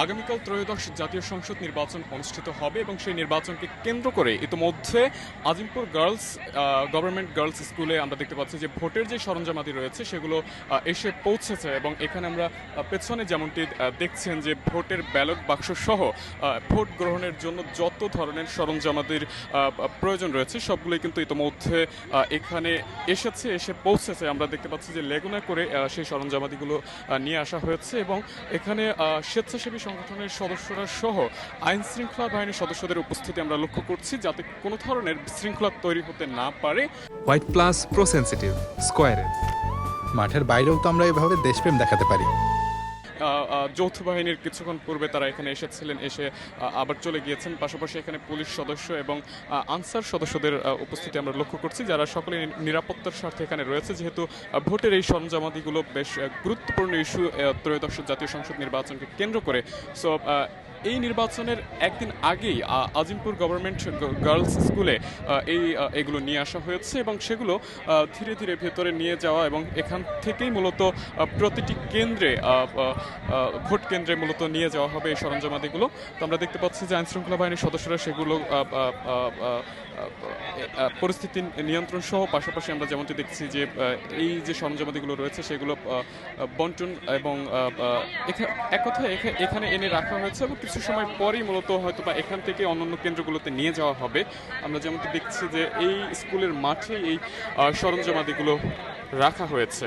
আগামীকাল ত্রয়োদশ জাতীয় সংসদ নির্বাচন অনুষ্ঠিত হবে এবং সেই নির্বাচনকে কেন্দ্র করে ইতিমধ্যে আজিমপুর গভর্নমেন্ট গার্লস স্কুলে আমরা দেখতে পাচ্ছি যে ভোটের যে সরঞ্জামাদি রয়েছে সেগুলো এসে পৌঁছেছে এবং এখানে আমরা পেছনে যেমনটি দেখছেন যে ভোটের ব্যালট বাক্স সহ ভোট গ্রহণের জন্য যত ধরনের সরঞ্জামাদির প্রয়োজন রয়েছে সবগুলোই কিন্তু ইতিমধ্যে এখানে এসে পৌঁছেছে। আমরা দেখতে পাচ্ছি যে লেগুনা করে সেই সরঞ্জামাদিগুলো নিয়ে আসা হয়েছে এবং এখানে স্বেচ্ছাসেবী সংগঠনের সদস্যরা সহ আইন শৃঙ্খলা বাহিনীর সদস্যদের উপস্থিতি আমরা লক্ষ্য করছি যাতে কোনো ধরনের বিশৃঙ্খলা তৈরি হতে না পারে। হোয়াইট প্লাস প্রো সেনসিটিভ স্কোয়ারের মাঠের বাইরেও তো আমরা এভাবে দেশপ্রেম দেখাতে পারি। যৌথ বাহিনীর কিছুক্ষণ পূর্বে তারা এখানে এসেছিলেন, এসে আবার চলে গিয়েছেন। পাশাপাশি এখানে পুলিশ সদস্য এবং আনসার সদস্যদের উপস্থিতি আমরা লক্ষ্য করছি, যারা সকলে নিরাপত্তার স্বার্থে এখানে রয়েছে, যেহেতু ভোটের এই সরঞ্জামাদিগুলো বেশ গুরুত্বপূর্ণ ইস্যু ত্রয়োদশ জাতীয় সংসদ নির্বাচনকে কেন্দ্র করে। সো এই নির্বাচনের একদিন আগেই আজিমপুর গভর্নমেন্ট গার্লস স্কুলে এগুলো নিয়ে আসা হয়েছে এবং সেগুলো ধীরে ধীরে ভেতরে নিয়ে যাওয়া এবং এখান থেকেই মূলত প্রতিটি কেন্দ্রে ভোট কেন্দ্রে মূলত নিয়ে যাওয়া হবে এই সরঞ্জামাদিগুলো। তো আমরা দেখতে পাচ্ছি যে আইনশৃঙ্খলা বাহিনীর সদস্যরা সেগুলো পরিস্থিতি নিয়ন্ত্রণ সহ পাশাপাশি আমরা যেমনটি দেখছি যে এই যে সরঞ্জামাদিগুলো রয়েছে সেগুলো বন্টন এবং এক কথায় এখানে এনে রাখা হয়েছে এবং কিছু সময় পরেই মূলত হয়তো বা এখান থেকে অন্যান্য কেন্দ্রগুলোতে নিয়ে যাওয়া হবে। আমরা যেমনটি দেখছি যে এই স্কুলের মাঠে এই সরঞ্জামাদিগুলো রাখা হয়েছে।